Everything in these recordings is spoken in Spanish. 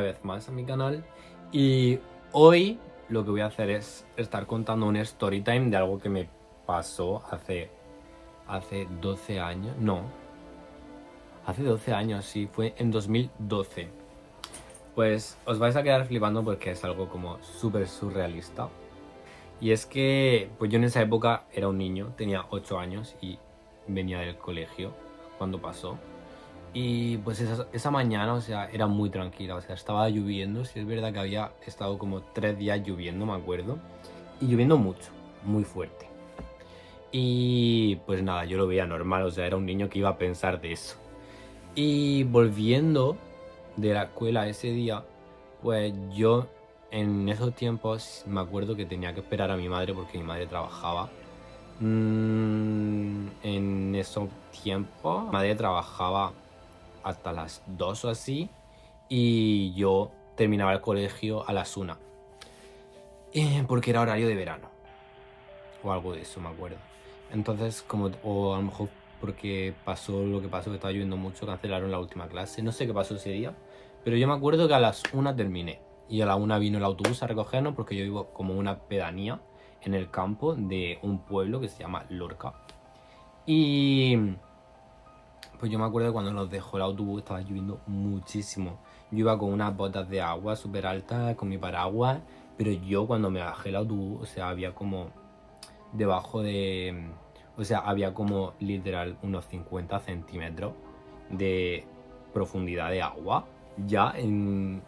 vez más a mi canal y hoy lo que voy a hacer es estar contando un story time de algo que me pasó hace 12 años, no, hace 12 años, sí, fue en 2012. Pues os vais a quedar flipando porque es algo como súper surrealista. Y es que pues yo en esa época era un niño, tenía 8 años y venía del colegio cuando pasó. Y pues esa mañana, o sea, era muy tranquila, o sea, estaba lloviendo, sí es verdad que había estado como 3 días lloviendo, me acuerdo, y lloviendo mucho, muy fuerte. Y pues nada, yo lo veía normal, o sea, era un niño que iba a pensar de eso. Y volviendo de la escuela ese día, pues yo en esos tiempos me acuerdo que tenía que esperar a mi madre porque mi madre trabajaba. En esos tiempos, mi madre trabajaba hasta las 2 o así y yo terminaba el colegio a las 1 porque era horario de verano o algo de eso, me acuerdo. Entonces, o a lo mejor porque pasó lo que pasó, que estaba lloviendo mucho, cancelaron la última clase, no sé qué pasó ese día, pero yo me acuerdo que a las 1 terminé y a la 1 vino el autobús a recogernos porque yo vivo como una pedanía en el campo de un pueblo que se llama Lorca. Y pues yo me acuerdo que cuando nos dejó el autobús estaba lloviendo muchísimo. Yo iba con unas botas de agua súper altas, con mi paraguas, pero yo cuando me bajé el autobús, o sea, había como debajo de... O sea, había como literal unos 50 centímetros de profundidad de agua ya en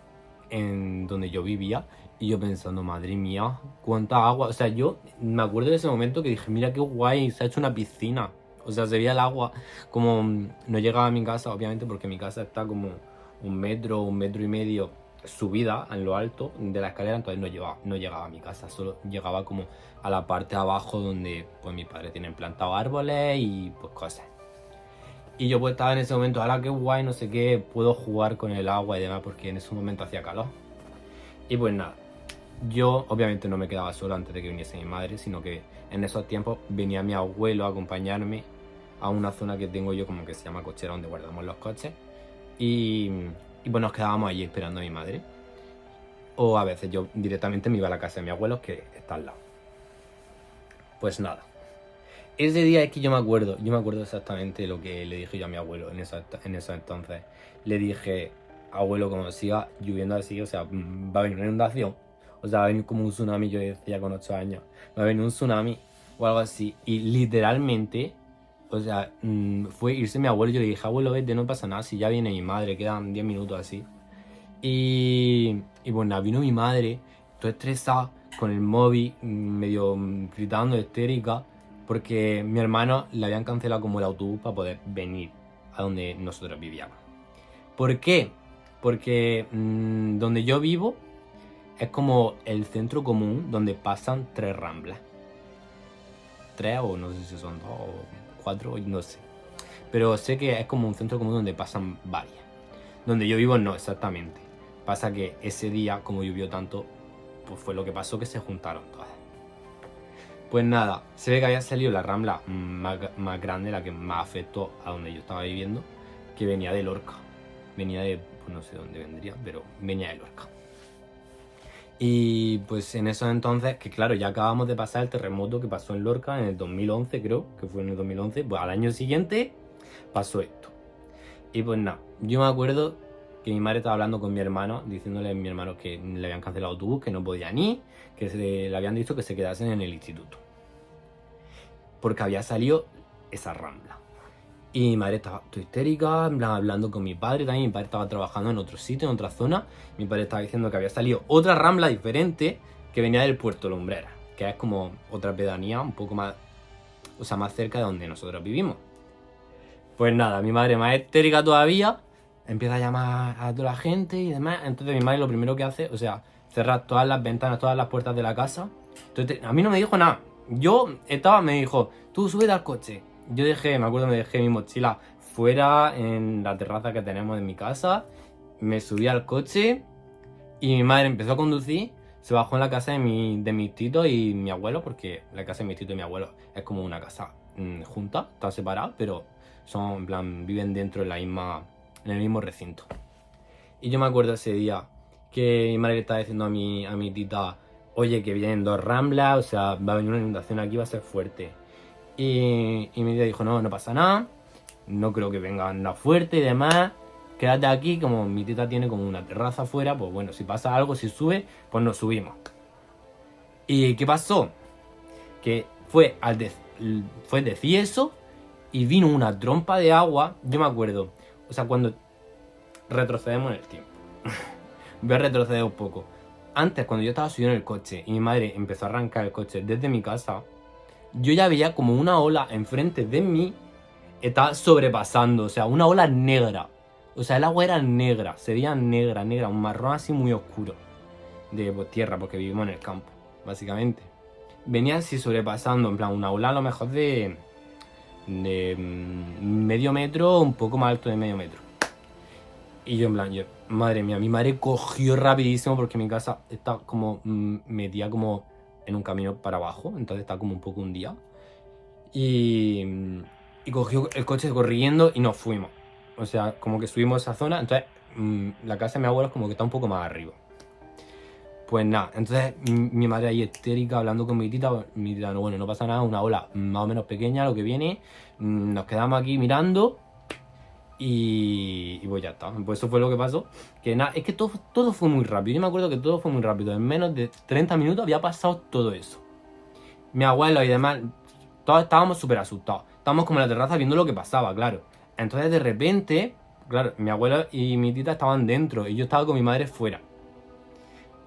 donde yo vivía. Y yo pensando, madre mía, cuánta agua. O sea, yo me acuerdo de ese momento que dije, mira qué guay, se ha hecho una piscina. O sea, se veía el agua como no llegaba a mi casa, obviamente, porque mi casa está como 1 metro, 1 metro y medio subida en lo alto de la escalera, entonces no llegaba a mi casa, solo llegaba como a la parte de abajo donde pues mis padres tienen plantado árboles y pues cosas. Y yo pues estaba en ese momento, ahora qué guay, no sé qué, puedo jugar con el agua y demás, porque en ese momento hacía calor. Y pues nada, yo obviamente no me quedaba solo antes de que viniese mi madre, sino que en esos tiempos venía mi abuelo a acompañarme a una zona que tengo yo como que se llama cochera, donde guardamos los coches. Y, y pues nos quedábamos allí esperando a mi madre. O a veces yo directamente me iba a la casa de mi abuelo, que está al lado. Pues nada. Ese día es que yo me acuerdo exactamente lo que le dije yo a mi abuelo en ese entonces. Le dije, abuelo, como siga lloviendo así, o sea, va a venir una inundación. O sea, va a venir como un tsunami, yo decía con 8 años. Va a venir un tsunami o algo así. Y literalmente, o sea, fue irse mi abuelo y yo le dije, abuelo, vete, no pasa nada, si ya viene mi madre, quedan 10 minutos así. Y bueno, vino mi madre, toda estresada, con el móvil, medio gritando, histérica, porque mi hermano le habían cancelado como el autobús para poder venir a donde nosotros vivíamos. ¿Por qué? Porque donde yo vivo es como el centro común donde pasan 3 ramblas. 3 o no sé si son 2 o 4, no sé. Pero sé que es como un centro común donde pasan varias. Donde yo vivo no, exactamente. Pasa que ese día, como llovió tanto, pues fue lo que pasó, que se juntaron todas. Pues nada, se ve que había salido la rambla más grande, la que más afectó a donde yo estaba viviendo, que venía de Lorca. Venía de, pues no sé dónde vendría, pero venía de Lorca. Y pues en esos entonces, que claro, ya acabamos de pasar el terremoto que pasó en Lorca en el 2011, creo, que fue en el 2011, pues al año siguiente pasó esto. Y pues nada, yo me acuerdo que mi madre estaba hablando con mi hermano, diciéndole a mi hermano que le habían cancelado el autobús, que no podía ni, que le habían dicho que se quedasen en el instituto. Porque había salido esa rambla. Y mi madre estaba toda histérica, en plan, hablando con mi padre también. Mi padre estaba trabajando en otro sitio, en otra zona. Mi padre estaba diciendo que había salido otra rambla diferente que venía del Puerto Lumbrera, que es como otra pedanía un poco más, o sea, más cerca de donde nosotros vivimos. Pues nada, mi madre más histérica todavía, empieza a llamar a toda la gente y demás. Entonces mi madre lo primero que hace, o sea, cerrar todas las ventanas, todas las puertas de la casa. Entonces, a mí no me dijo nada. Me dijo, tú súbete al coche. Yo me acuerdo, me dejé mi mochila fuera en la terraza que tenemos de mi casa. Me subí al coche y mi madre empezó a conducir. Se bajó en la casa de mis titos y mi abuelo, porque la casa de mis titos y mi abuelo es como una casa junta, están separadas, pero son, en plan, viven dentro de en el mismo recinto. Y yo me acuerdo ese día que mi madre le estaba diciendo a mi tita, oye, que vienen 2 ramblas, o sea, va a venir una inundación aquí, va a ser fuerte. Y mi tía dijo, no, no pasa nada, no creo que venga nada fuerte y demás, quédate aquí, como mi tita tiene como una terraza afuera, pues bueno, si pasa algo, si sube, pues nos subimos. ¿Y qué pasó? Que fue decir eso y vino una trompa de agua, yo me acuerdo, o sea, cuando retrocedemos en el tiempo, voy a retroceder un poco. Antes, cuando yo estaba subido en el coche y mi madre empezó a arrancar el coche desde mi casa, yo ya veía como una ola enfrente de mí estaba sobrepasando, o sea, una ola negra. O sea, el agua era negra, se veía negra, negra, un marrón así muy oscuro. De pues, tierra, porque vivimos en el campo, básicamente. Venía así sobrepasando, en plan, una ola a lo mejor de medio metro, un poco más alto de medio metro. Y yo en plan, madre mía, mi madre cogió rapidísimo porque mi casa está como metida como en un camino para abajo, entonces está como un poco hundida. Y cogió el coche corriendo y nos fuimos. O sea, como que subimos esa zona, entonces la casa de mi abuelo es como que está un poco más arriba. Pues nada, entonces mi madre ahí histérica hablando con mi tita, no, bueno, no pasa nada, una ola más o menos pequeña lo que viene, nos quedamos aquí mirando y pues ya está. Pues eso fue lo que pasó. Que nada, es que todo fue muy rápido. Yo me acuerdo que todo fue muy rápido. En menos de 30 minutos había pasado todo eso. Mi abuelo y demás, todos estábamos súper asustados. Estábamos como en la terraza viendo lo que pasaba, claro. Entonces de repente, claro, mi abuelo y mi tita estaban dentro y yo estaba con mi madre fuera.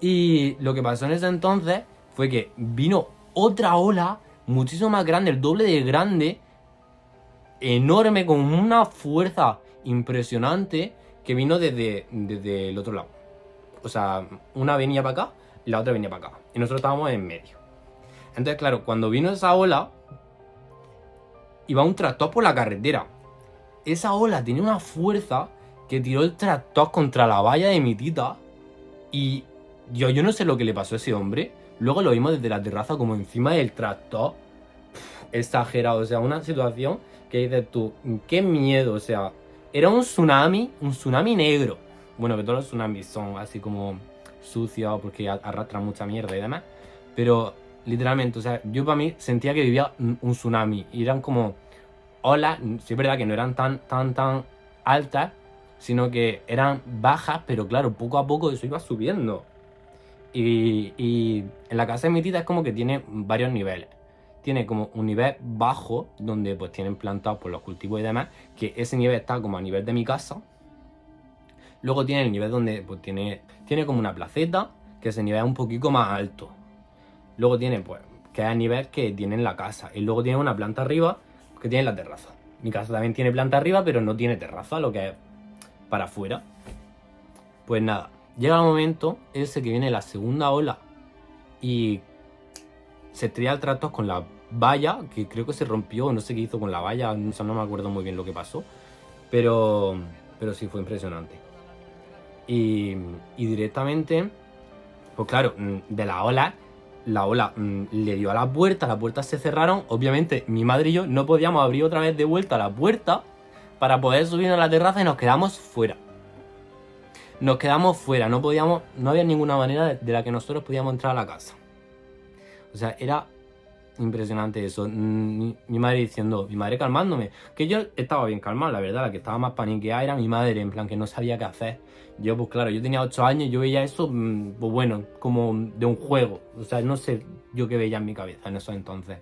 Y lo que pasó en ese entonces fue que vino otra ola muchísimo más grande, el doble de grande, enorme, con una fuerza impresionante que vino desde el otro lado. O sea, una venía para acá y la otra venía para acá. Y nosotros estábamos en medio. Entonces, claro, cuando vino esa ola, iba un tractor por la carretera. Esa ola tenía una fuerza que tiró el tractor contra la valla de mi tita. Y yo no sé lo que le pasó a ese hombre. Luego lo vimos desde la terraza como encima del tractor. Exagerado, o sea, una situación que dices tú, qué miedo, o sea, era un tsunami negro. Bueno, que todos los tsunamis son así como sucios porque arrastran mucha mierda y demás. Pero literalmente, o sea, yo para mí sentía que vivía un tsunami. Y eran como olas, sí es verdad que no eran tan altas, sino que eran bajas, pero claro, poco a poco eso iba subiendo. Y en la casa de mi tita es como que tiene varios niveles. Tiene como un nivel bajo, donde pues tienen plantados pues, los cultivos y demás, que ese nivel está como a nivel de mi casa. Luego tiene el nivel donde pues tiene como una placeta, que ese nivel es un poquito más alto. Luego tiene pues, que es el nivel que tiene en la casa. Y luego tiene una planta arriba, que tiene la terraza. Mi casa también tiene planta arriba, pero no tiene terraza, lo que es para afuera. Pues nada, llega el momento ese que viene la segunda ola y se estrella el tractor con la valla, que creo que se rompió, no sé qué hizo con la valla, o sea, no me acuerdo muy bien lo que pasó, pero sí fue impresionante. Y directamente, pues claro, de la ola le dio a las puertas se cerraron, obviamente mi madre y yo no podíamos abrir otra vez de vuelta la puerta para poder subir a la terraza y nos quedamos fuera. Nos quedamos fuera, no había ninguna manera de la que nosotros podíamos entrar a la casa. O sea, era impresionante eso. Mi madre calmándome. Que yo estaba bien calmado, la verdad. La que estaba más paniqueada era mi madre, en plan que no sabía qué hacer. Yo, pues claro, yo tenía 8 años, yo veía eso, pues bueno, como de un juego. O sea, no sé yo qué veía en mi cabeza en esos entonces.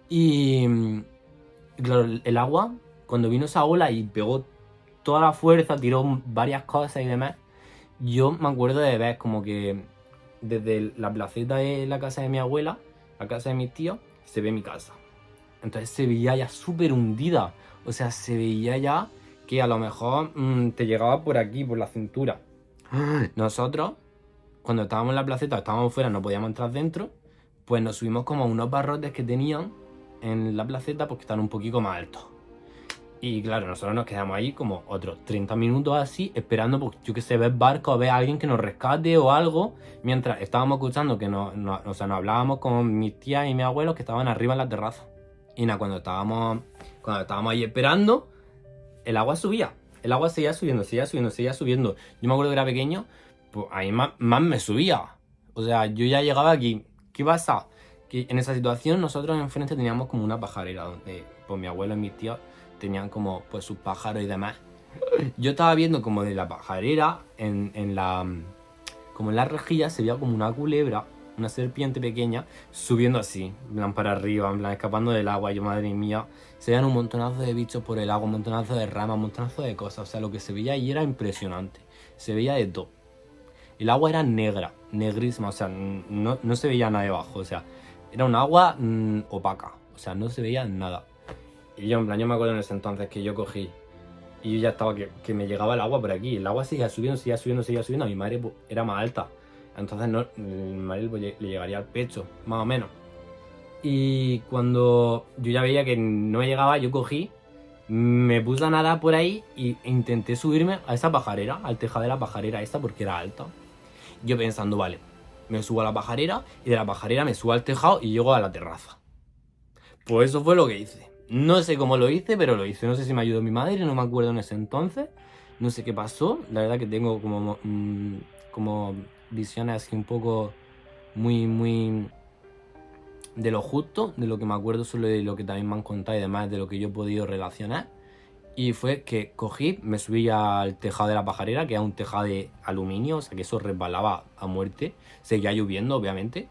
Y claro, el agua, cuando vino esa ola y pegó toda la fuerza, tiró varias cosas y demás, yo me acuerdo de ver como que desde la placeta de la casa de mi abuela, la casa de mis tíos, se ve mi casa. Entonces se veía ya súper hundida. O sea, se veía ya que a lo mejor te llegaba por aquí, por la cintura. Nosotros, cuando estábamos en la placeta, estábamos fuera, no podíamos entrar dentro, pues nos subimos como a unos barrotes que tenían en la placeta porque están un poquito más altos. Y claro, nosotros nos quedamos ahí como otros 30 minutos así, esperando, pues, yo que sé, ver barcos, ver a alguien que nos rescate o algo, mientras estábamos escuchando que nos hablábamos con mis tías y mis abuelos que estaban arriba en la terraza. Y nada, cuando estábamos ahí esperando, el agua subía. El agua seguía subiendo. Yo me acuerdo que era pequeño, pues ahí más me subía. O sea, yo ya llegaba aquí. ¿Qué pasa? Que en esa situación nosotros enfrente teníamos como una pajarera donde pues mi abuelo y mis tíos tenían como pues sus pájaros y demás. Yo estaba viendo como de la pajarera como en la rejilla se veía como una culebra, una serpiente pequeña, subiendo así, en plan para arriba, en plan escapando del agua. Yo, madre mía, se veían un montonazo de bichos por el agua, un montonazo de ramas, un montonazo de cosas. O sea, lo que se veía ahí era impresionante. Se veía de todo. El agua era negra, negrísima, o sea, no se veía nada debajo, o sea, era un agua opaca, o sea, no se veía nada. Y yo, en plan, yo me acuerdo en ese entonces que yo cogí y yo ya estaba que me llegaba el agua por aquí. El agua seguía subiendo, seguía subiendo, seguía subiendo. A mi madre pues, era más alta. Entonces no, mi madre pues, le llegaría al pecho, más o menos. Y cuando yo ya veía que no me llegaba, yo cogí, me puse a nadar por ahí e intenté subirme a esa pajarera, al tejado de la pajarera esta, porque era alta. Yo pensando, vale, me subo a la pajarera y de la pajarera me subo al tejado y llego a la terraza. Pues eso fue lo que hice. No sé cómo lo hice, pero lo hice. No sé si me ayudó mi madre, no me acuerdo en ese entonces. No sé qué pasó. La verdad que tengo como visiones así un poco muy de lo justo, de lo que me acuerdo solo de lo que también me han contado y demás, de lo que yo he podido relacionar. Y fue que cogí, me subí al tejado de la pajarera, que era un tejado de aluminio, o sea que eso resbalaba a muerte. Seguía lloviendo, obviamente.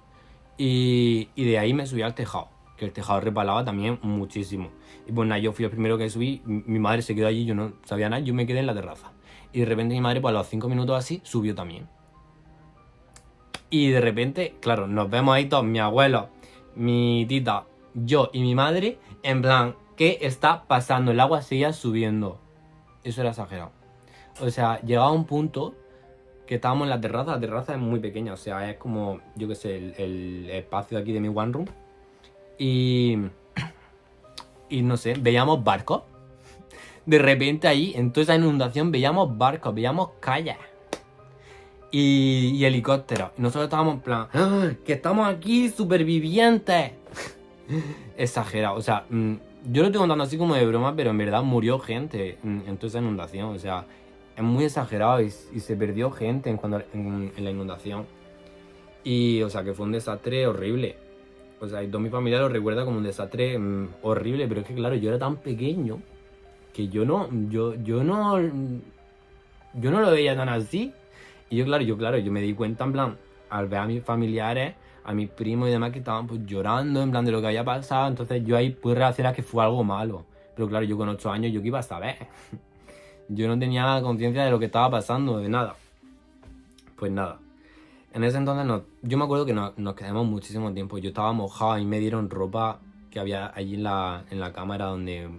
Y de ahí me subí al tejado, que el tejado resbalaba también muchísimo. Y pues nada, yo fui el primero que subí, mi madre se quedó allí, yo no sabía nada, yo me quedé en la terraza. Y de repente mi madre, pues a los 5 minutos así, subió también. Y de repente, claro, nos vemos ahí todos, mi abuelo, mi tita, yo y mi madre, en plan, ¿qué está pasando? El agua seguía subiendo. Eso era exagerado. O sea, llegaba un punto que estábamos en la terraza es muy pequeña, o sea, es como, yo qué sé, el espacio de aquí de mi one room. Y, y no sé, veíamos barcos. De repente ahí, en toda esa inundación, veíamos barcos, veíamos calles. Y helicópteros. Y nosotros estábamos en plan, ¡ah! ¡Que estamos aquí, supervivientes! Exagerado, o sea, yo lo estoy contando así como de broma, pero en verdad murió gente en toda esa inundación, o sea, es muy exagerado y se perdió gente en la inundación. Y, o sea, que fue un desastre horrible. O sea, y toda mi familia lo recuerda como un desastre horrible, pero es que, claro, yo era tan pequeño que yo no lo veía tan así. Y yo me di cuenta, en plan, al ver a mis familiares, a mis primos y demás que estaban pues llorando, en plan, de lo que había pasado. Entonces yo ahí pude reaccionar que fue algo malo. Pero claro, yo con 8 años, ¿yo qué iba a saber? Yo no tenía conciencia de lo que estaba pasando, de nada. Pues nada. En ese entonces yo me acuerdo que nos quedamos muchísimo tiempo. Yo estaba mojado y me dieron ropa que había allí en la cámara donde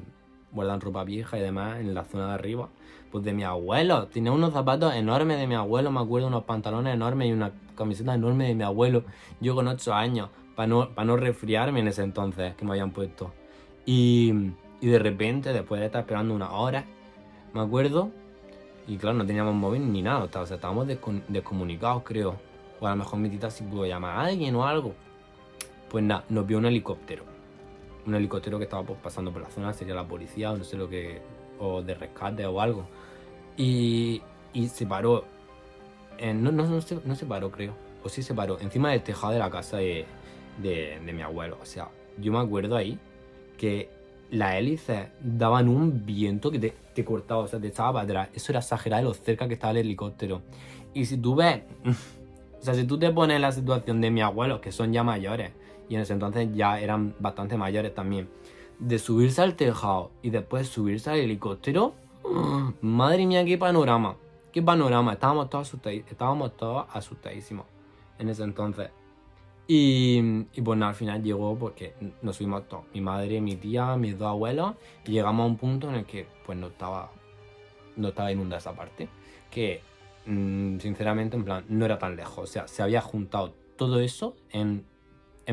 guardan ropa vieja y demás, en la zona de arriba. Pues de mi abuelo. Tenía unos zapatos enormes de mi abuelo, me acuerdo, unos pantalones enormes y una camiseta enorme de mi abuelo. Yo con 8 años, para no resfriarme en ese entonces que me habían puesto. Y de repente, después de estar esperando una hora, me acuerdo, y claro, no teníamos móvil ni nada, o sea, estábamos descomunicados, creo. O a lo mejor mi tita sí pudo llamar a alguien o algo. Pues nada, nos vio un helicóptero. Un helicóptero que estaba pues, pasando por la zona, sería la policía o no sé lo que. O de rescate o algo. Y se paró. No se paró, creo. O sí se paró. Encima del tejado de la casa de mi abuelo. O sea, yo me acuerdo ahí que las hélices daban un viento que te cortaba, o sea, te echaba para atrás. Eso era exagerado de lo cerca que estaba el helicóptero. Y si tú ves. O sea, si tú te pones en la situación de mis abuelos, que son ya mayores, y en ese entonces ya eran bastante mayores también, de subirse al tejado y después subirse al helicóptero, ¡oh! Madre mía, qué panorama. Qué panorama. Estábamos todos asustadísimos en ese entonces. Y pues nada, al final llegó porque nos subimos todos. Mi madre, mi tía, mis dos abuelos, y llegamos a un punto en el que pues no estaba inundada esa parte. Que sinceramente, en plan, no era tan lejos. O sea, se había juntado todo eso en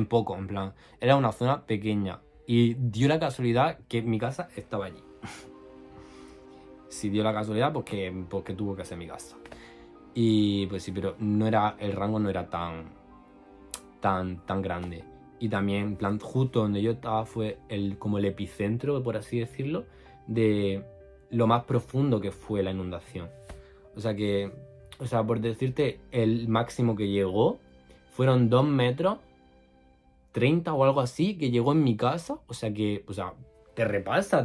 poco, en plan. Era una zona pequeña. Y dio la casualidad que mi casa estaba allí. Sí, dio la casualidad porque tuvo que ser mi casa. Y pues sí, pero el rango no era tan grande. Y también, en plan, justo donde yo estaba fue como el epicentro, por así decirlo, de lo más profundo que fue la inundación. O sea que O sea, por decirte, el máximo que llegó fueron 2 metros 30 o algo así, que llegó en mi casa. O sea que, o sea, te repasa.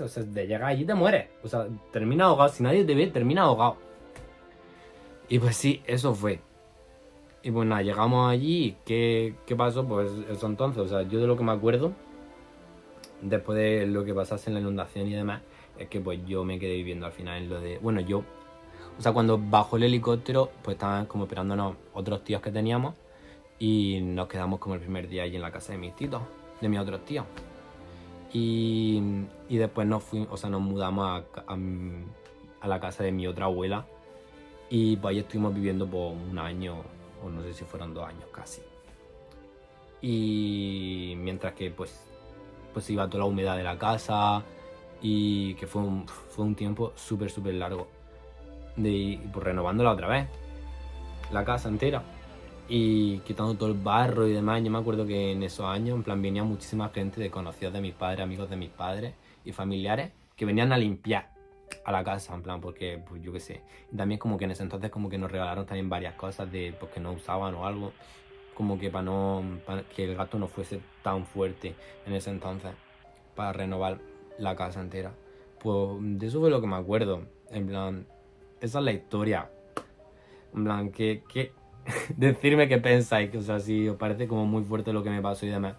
O sea, de llegar allí te mueres. O sea, termina ahogado. Si nadie te ve, termina ahogado. Y pues sí, eso fue. Y pues nada, llegamos allí. ¿Qué pasó? Pues eso entonces. O sea, yo de lo que me acuerdo, después de lo que pasase en la inundación y demás, es que pues yo me quedé viviendo al final en lo de... Bueno, yo... O sea, cuando bajó el helicóptero, pues estaban como esperándonos otros tíos que teníamos. Y nos quedamos como el primer día allí en la casa de mis titos, de mis otros tíos. Y, y después nos fuimos, o sea, nos mudamos a la casa de mi otra abuela. Y pues ahí estuvimos viviendo por un año, o no sé si fueron 2 años casi. Y mientras que pues iba toda la humedad de la casa. Y que fue un tiempo súper largo. De ir pues, renovándola otra vez. La casa entera. Y quitando todo el barro y demás. Yo me acuerdo que en esos años, en plan, venía muchísima gente de conocidos de mis padres, amigos de mis padres y familiares que venían a limpiar a la casa, en plan, porque, pues yo qué sé. Y también como que en ese entonces como que nos regalaron también varias cosas de, pues, que no usaban o algo, como que para que el gasto no fuese tan fuerte en ese entonces, para renovar la casa entera. Pues de eso fue lo que me acuerdo, en plan, esa es la historia. En plan, que decirme qué pensáis, que, o sea, si os parece como muy fuerte lo que me pasó y demás.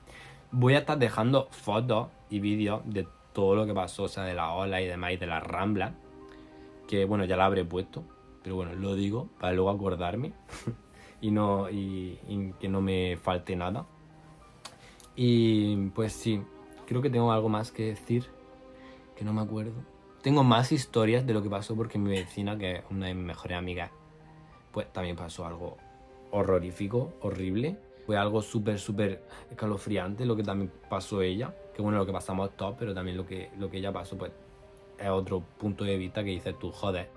Voy a estar dejando fotos y vídeos de todo lo que pasó, o sea, de la ola y demás, y de la rambla, que bueno, ya la habré puesto, pero bueno, lo digo para luego acordarme y que no me falte nada. Y pues sí, creo que tengo algo más que decir, que no me acuerdo. Tengo más historias de lo que pasó porque mi vecina, que es una de mis mejores amigas, pues también pasó algo horrorífico, horrible. Fue algo súper escalofriante lo que también pasó ella. Que bueno, lo que pasamos todos, pero también lo que ella pasó, pues es otro punto de vista que dices tú, joder,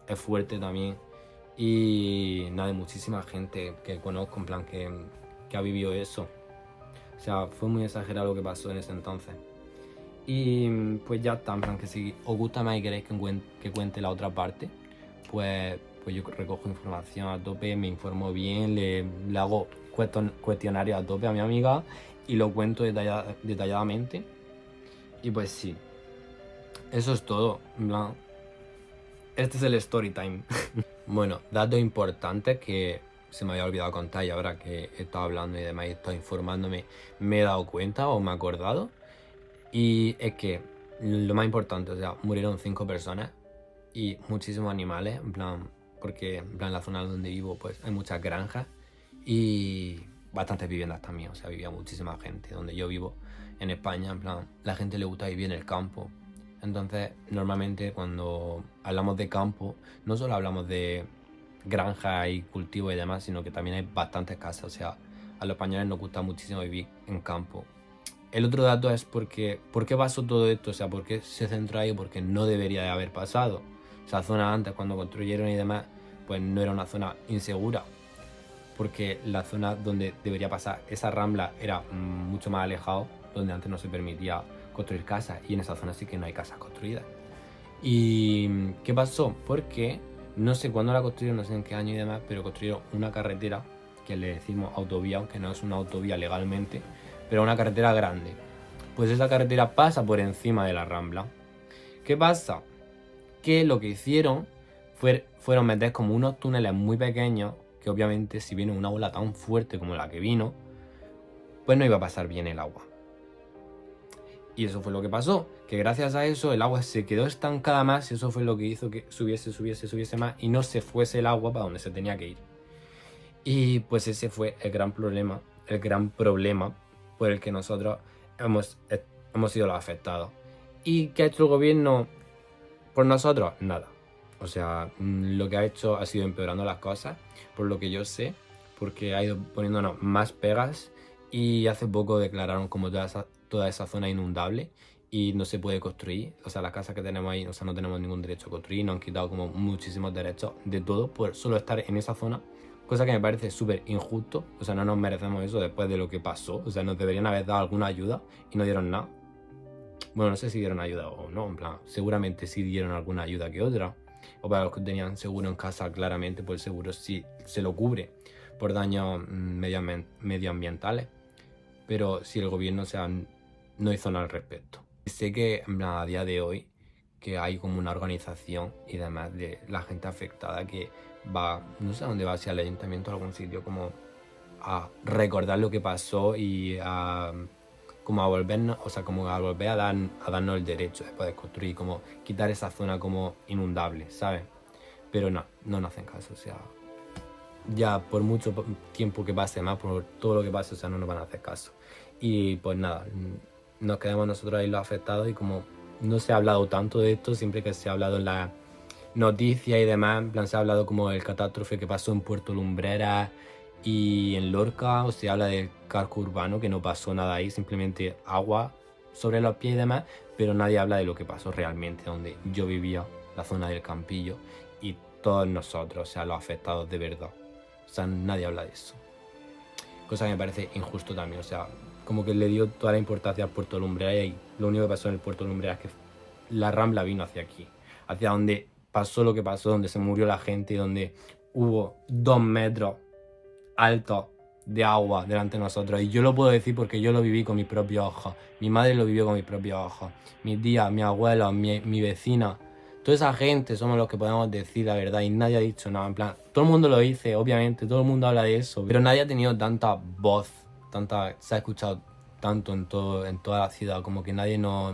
es fuerte también. Y nada, hay muchísima gente que conozco, en plan, que ha vivido eso. O sea, fue muy exagerado lo que pasó en ese entonces. Y pues ya está, en plan, que si os gusta más y queréis que cuente la otra parte, pues yo recojo información a tope, me informo bien, le hago cuestionarios a tope a mi amiga y lo cuento detalladamente. Y pues sí, eso es todo. En plan, este es el story time. Bueno, datos importantes que se me había olvidado contar y ahora que he estado hablando y demás y he estado informándome, me he dado cuenta o me he acordado. Y es que lo más importante, o sea, murieron 5 personas y muchísimos animales, en plan, porque en plan la zona donde vivo pues hay muchas granjas y bastantes viviendas también, o sea, vivía muchísima gente. Donde yo vivo en España, en plan, la gente le gusta vivir en el campo. Entonces, normalmente cuando hablamos de campo, no solo hablamos de granja y cultivo y demás, sino que también hay bastantes casas, o sea, a los españoles nos gusta muchísimo vivir en campo. El otro dato es ¿por qué pasó todo esto? O sea, ¿por qué se centró ahí? Porque no debería de haber pasado. Esa zona antes, cuando construyeron y demás, pues no era una zona insegura. Porque la zona donde debería pasar esa rambla era mucho más alejado, donde antes no se permitía construir casas. Y en esa zona sí que no hay casas construidas. ¿Y qué pasó? Porque no sé cuándo la construyeron, no sé en qué año y demás, pero construyeron una carretera que le decimos autovía, aunque no es una autovía legalmente, pero una carretera grande. Pues esa carretera pasa por encima de la rambla. ¿Qué pasa? Que lo que hicieron fueron meter como unos túneles muy pequeños, que obviamente si viene una ola tan fuerte como la que vino, pues no iba a pasar bien el agua. Y eso fue lo que pasó, que gracias a eso el agua se quedó estancada más y eso fue lo que hizo que subiese más y no se fuese el agua para donde se tenía que ir. Y pues ese fue el gran problema por el que nosotros hemos sido los afectados. ¿Y qué ha hecho el gobierno por nosotros? Nada. O sea, lo que ha hecho ha sido empeorando las cosas, por lo que yo sé, porque ha ido poniéndonos más pegas y hace poco declararon como toda esa zona inundable y no se puede construir. O sea, las casas que tenemos ahí, o sea, no tenemos ningún derecho a construir, nos han quitado como muchísimos derechos de todo por solo estar en esa zona. Cosa que me parece súper injusto, o sea, no nos merecemos eso después de lo que pasó, o sea, nos deberían haber dado alguna ayuda y no dieron nada. Bueno, no sé si dieron ayuda o no, en plan, seguramente sí dieron alguna ayuda que otra, o para los que tenían seguro en casa, claramente, pues el seguro sí se lo cubre por daños medioambientales. Pero si el gobierno, o sea, no hizo nada al respecto. Sé que en plan, a día de hoy que hay como una organización y demás de la gente afectada que va, no sé a dónde va, si al ayuntamiento o a algún sitio, como a recordar lo que pasó y a como a volvernos, o sea, como a volver a darnos el derecho de poder construir, como quitar esa zona como inundable, ¿sabes? Pero no nos hacen caso, o sea, ya por mucho tiempo que pase más, por todo lo que pase, o sea, no nos van a hacer caso. Y pues nada, nos quedamos nosotros ahí los afectados y como no se ha hablado tanto de esto, siempre que se ha hablado en las noticias y demás, en plan se ha hablado como del catástrofe que pasó en Puerto Lumbreras y en Lorca, o se habla del casco urbano, que no pasó nada ahí, simplemente agua sobre los pies y demás, pero nadie habla de lo que pasó realmente, donde yo vivía, la zona del Campillo, y todos nosotros, o sea, los afectados de verdad. O sea, nadie habla de eso. Cosa que me parece injusto también, o sea, como que le dio toda la importancia al Puerto Lumbreras y lo único que pasó en el Puerto Lumbreras es que la Rambla vino hacia aquí, hacia donde pasó lo que pasó, donde se murió la gente, donde hubo 2 metros altos de agua delante de nosotros. Y yo lo puedo decir porque yo lo viví con mis propios ojos. Mi madre lo vivió con mis propios ojos. Mis tías, mis abuelos, mi vecina. Toda esa gente somos los que podemos decir la verdad y nadie ha dicho nada. En plan, todo el mundo lo dice, obviamente, todo el mundo habla de eso, pero nadie ha tenido tanta voz, se ha escuchado tanto en toda la ciudad, como que nadie no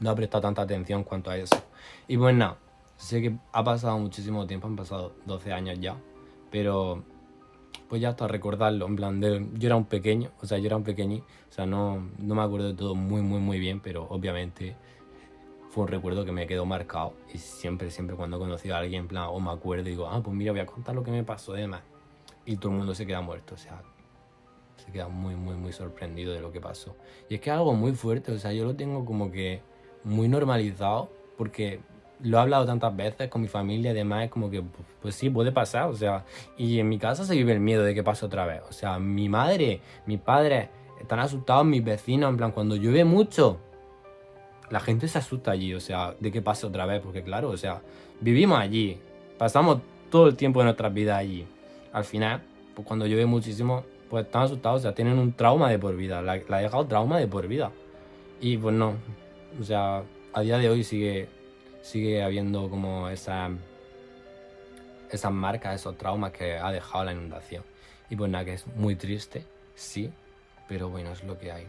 ha prestado tanta atención en cuanto a eso. Y pues nada, sé que ha pasado muchísimo tiempo, han pasado 12 años ya, pero pues ya hasta recordarlo, en plan, yo era un pequeño, o sea, yo era un pequeñín, o sea, no me acuerdo de todo muy bien, pero obviamente fue un recuerdo que me quedó marcado y siempre cuando he conocido a alguien, en plan, o me acuerdo y digo, pues mira, voy a contar lo que me pasó y demás. Y todo el mundo se queda muerto, o sea, se queda muy sorprendido de lo que pasó. Y es que es algo muy fuerte, o sea, yo lo tengo como que muy normalizado porque lo he hablado tantas veces con mi familia y demás, es como que, pues sí, puede pasar, o sea, y en mi casa se vive el miedo de que pase otra vez. O sea, mi madre, mis padres están asustados, mis vecinos, en plan, cuando llueve mucho, la gente se asusta allí, o sea, de que pase otra vez, porque claro, o sea, vivimos allí, pasamos todo el tiempo de nuestras vidas allí. Al final, pues cuando llueve muchísimo, pues están asustados, o sea, tienen un trauma de por vida, la ha dejado trauma de por vida. Y pues no, o sea, a día de hoy sigue habiendo como esas marcas, esos traumas que ha dejado la inundación. Y pues nada, que es muy triste, sí, pero bueno, es lo que hay.